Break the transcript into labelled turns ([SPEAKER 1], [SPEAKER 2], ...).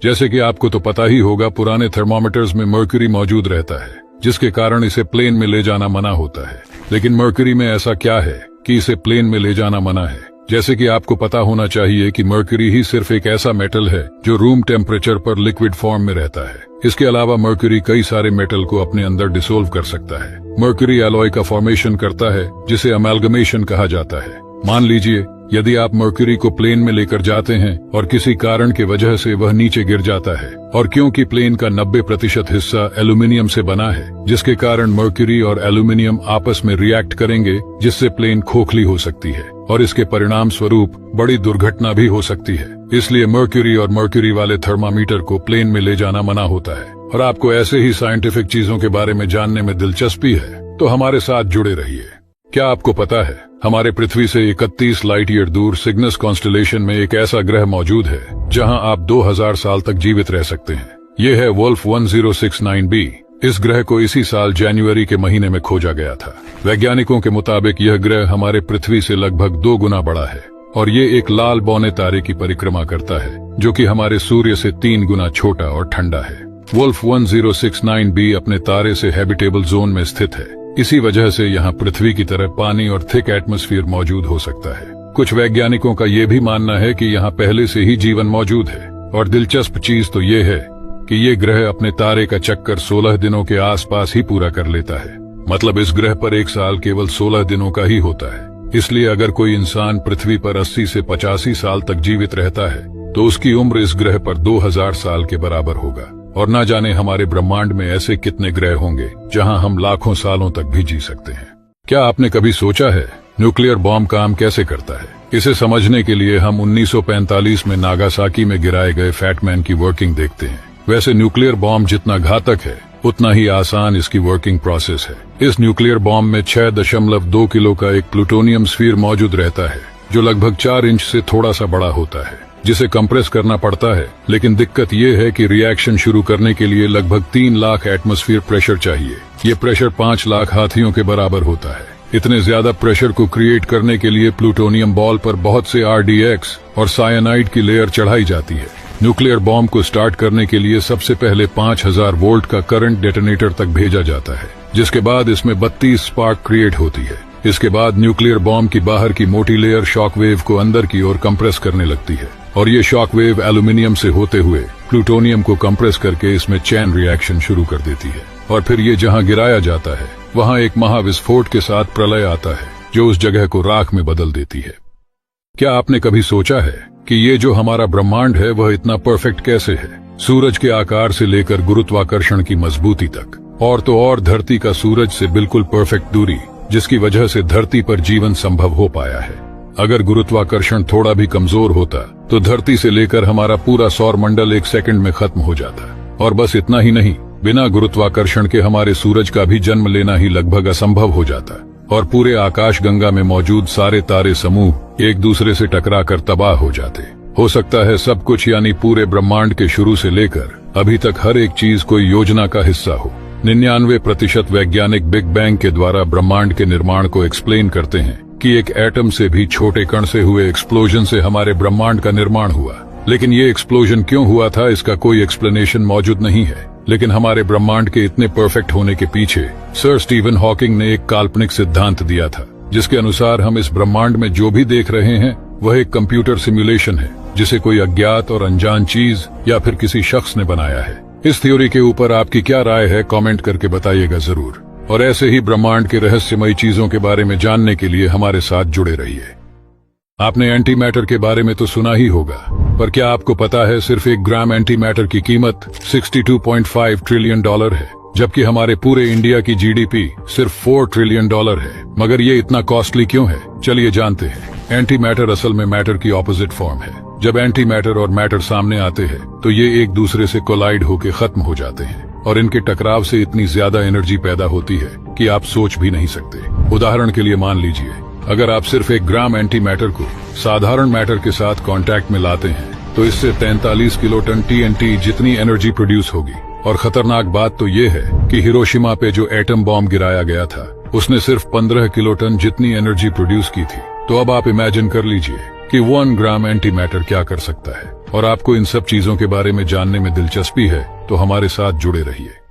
[SPEAKER 1] जैसे कि आपको तो पता ही होगा, पुराने थर्मोमीटर्स में मर्क्यूरी मौजूद रहता है, जिसके कारण इसे प्लेन में ले जाना मना होता है। लेकिन मर्क्यूरी में ऐसा क्या है कि इसे प्लेन में ले जाना मना है? जैसे कि आपको पता होना चाहिए कि मर्क्यूरी ही सिर्फ एक ऐसा मेटल है जो रूम टेम्परेचर पर लिक्विड फॉर्म में रहता है। इसके अलावा मर्क्यूरी कई सारे मेटल को अपने अंदर डिसोल्व कर सकता है। मर्क्यूरी एलॉय का फॉर्मेशन करता है, जिसे अमेल्गमेशन कहा जाता है। मान लीजिए यदि आप मर्क्यूरी को प्लेन में लेकर जाते हैं और किसी कारण की वजह से वह नीचे गिर जाता है, और क्योंकि प्लेन का 90% हिस्सा एल्यूमिनियम से बना है, जिसके कारण मर्क्यूरी और एल्यूमिनियम आपस में रिएक्ट करेंगे, जिससे प्लेन खोखली हो सकती है और इसके परिणाम स्वरूप बड़ी दुर्घटना भी हो सकती है। इसलिए मर्क्यूरी और मर्क्यूरी वाले थर्मामीटर को प्लेन में ले जाना मना होता है। और आपको ऐसे ही साइंटिफिक चीजों के बारे में जानने में दिलचस्पी है तो हमारे साथ जुड़े रहिए। क्या आपको पता है, हमारे पृथ्वी से 31 लाइट ईयर दूर सिग्नस कॉन्स्टेलेशन में एक ऐसा ग्रह मौजूद है जहां आप 2000 साल तक जीवित रह सकते हैं। ये है वोल्फ 1069b। इस ग्रह को इसी साल जनवरी के महीने में खोजा गया था। वैज्ञानिकों के मुताबिक यह ग्रह हमारे पृथ्वी से लगभग 2 गुना बड़ा है और ये एक लाल बौने तारे की परिक्रमा करता है, जो कि हमारे सूर्य से 3 गुना छोटा और ठंडा है। वोल्फ 1069b अपने तारे से हैबिटेबल जोन में स्थित है। इसी वजह से यहाँ पृथ्वी की तरह पानी और थिक एटमॉस्फेयर मौजूद हो सकता है। कुछ वैज्ञानिकों का ये भी मानना है कि यहाँ पहले से ही जीवन मौजूद है। और दिलचस्प चीज तो ये है कि ये ग्रह अपने तारे का चक्कर 16 दिनों के आसपास ही पूरा कर लेता है। मतलब इस ग्रह पर एक साल केवल 16 दिनों का ही होता है। इसलिए अगर कोई इंसान पृथ्वी पर 80 से 85 साल तक जीवित रहता है तो उसकी उम्र इस ग्रह पर 2000 साल के बराबर होगा। और ना जाने हमारे ब्रह्मांड में ऐसे कितने ग्रह होंगे जहां हम लाखों सालों तक भी जी सकते हैं। क्या आपने कभी सोचा है न्यूक्लियर बॉम्ब काम कैसे करता है? इसे समझने के लिए हम 1945 में नागासाकी में गिराए गए फैटमैन की वर्किंग देखते हैं। वैसे न्यूक्लियर बॉम्ब जितना घातक है उतना ही आसान इसकी वर्किंग प्रोसेस है। इस न्यूक्लियर बॉम्ब में 6.2 किलो का एक प्लूटोनियम स्फीयर मौजूद रहता है, जो लगभग 4 इंच से थोड़ा सा बड़ा होता है, जिसे कंप्रेस करना पड़ता है। लेकिन दिक्कत ये है कि रिएक्शन शुरू करने के लिए लगभग 3 लाख एटमॉस्फेयर प्रेशर चाहिए। ये प्रेशर 5 लाख हाथियों के बराबर होता है। इतने ज्यादा प्रेशर को क्रिएट करने के लिए प्लूटोनियम बॉल पर बहुत से RDX और साइनाइड की लेयर चढ़ाई जाती है। न्यूक्लियर बॉम्ब को स्टार्ट करने के लिए सबसे पहले 5000 वोल्ट का करंट डेटोनेटर तक भेजा जाता है, जिसके बाद इसमें 32 स्पार्क क्रिएट होती है। इसके बाद न्यूक्लियर बॉम्ब की बाहर की मोटी लेयर शॉक वेव को अंदर की ओर कंप्रेस करने लगती है, और ये शॉक वेव एल्यूमिनियम से होते हुए प्लूटोनियम को कंप्रेस करके इसमें चैन रिएक्शन शुरू कर देती है। और फिर ये जहां गिराया जाता है वहां एक महाविस्फोट के साथ प्रलय आता है, जो उस जगह को राख में बदल देती है। क्या आपने कभी सोचा है कि ये जो हमारा ब्रह्मांड है वह इतना परफेक्ट कैसे है? सूरज के आकार से लेकर गुरुत्वाकर्षण की मजबूती तक, और तो और धरती का सूरज से बिल्कुल परफेक्ट दूरी, जिसकी वजह से धरती पर जीवन संभव हो पाया है। अगर गुरुत्वाकर्षण थोड़ा भी कमजोर होता तो धरती से लेकर हमारा पूरा सौर मंडल 1 सेकंड में खत्म हो जाता। और बस इतना ही नहीं, बिना गुरुत्वाकर्षण के हमारे सूरज का भी जन्म लेना ही लगभग असंभव हो जाता, और पूरे आकाश गंगा में मौजूद सारे तारे समूह एक दूसरे से टकराकर तबाह हो जाते। हो सकता है सब कुछ, यानी पूरे ब्रह्मांड के शुरू से लेकर अभी तक हर एक चीज कोई योजना का हिस्सा हो। 99% वैज्ञानिक बिग बैंग के द्वारा ब्रह्मांड के निर्माण को एक्सप्लेन करते हैं कि एक एटम से भी छोटे कण से हुए एक्सप्लोजन से हमारे ब्रह्मांड का निर्माण हुआ। लेकिन ये एक्सप्लोजन क्यों हुआ था, इसका कोई एक्सप्लेनेशन मौजूद नहीं है। लेकिन हमारे ब्रह्मांड के इतने परफेक्ट होने के पीछे सर स्टीवन हॉकिंग ने एक काल्पनिक सिद्धांत दिया था, जिसके अनुसार हम इस ब्रह्मांड में जो भी देख रहे हैं वह एक कंप्यूटर सिमुलेशन है, जिसे कोई अज्ञात और अनजान चीज या फिर किसी शख्स ने बनाया है। इस थ्योरी के ऊपर आपकी क्या राय है, कमेंट करके बताइएगा जरूर। और ऐसे ही ब्रह्मांड के रहस्यमयी चीजों के बारे में जानने के लिए हमारे साथ जुड़े रहिए। आपने एंटी मैटर के बारे में तो सुना ही होगा, पर क्या आपको पता है सिर्फ 1 ग्राम एंटी मैटर की कीमत $62.5 ट्रिलियन है, जबकि हमारे पूरे इंडिया की GDP सिर्फ $4 ट्रिलियन है। मगर ये इतना कॉस्टली क्यों है, चलिए जानते हैं। एंटी मैटर असल में मैटर की ऑपोजिट फॉर्म है। जब एंटी मैटर और मैटर सामने आते हैं तो ये एक दूसरे से कोलाइड होकर खत्म हो जाते हैं, और इनके टकराव से इतनी ज्यादा एनर्जी पैदा होती है कि आप सोच भी नहीं सकते। उदाहरण के लिए मान लीजिए, अगर आप सिर्फ 1 ग्राम एंटी मैटर को साधारण मैटर के साथ कांटेक्ट में लाते हैं तो इससे 43 किलोटन TNT जितनी एनर्जी प्रोड्यूस होगी। और खतरनाक बात तो ये है कि हिरोशिमा पे जो एटम बॉम्ब गिराया गया था उसने सिर्फ 15 किलोटन जितनी एनर्जी प्रोड्यूस की थी। तो अब आप इमेजिन कर लीजिए कि 1 ग्राम एंटी मैटर क्या कर सकता है। और आपको इन सब चीजों के बारे में जानने में दिलचस्पी है तो हमारे साथ जुड़े रहिए।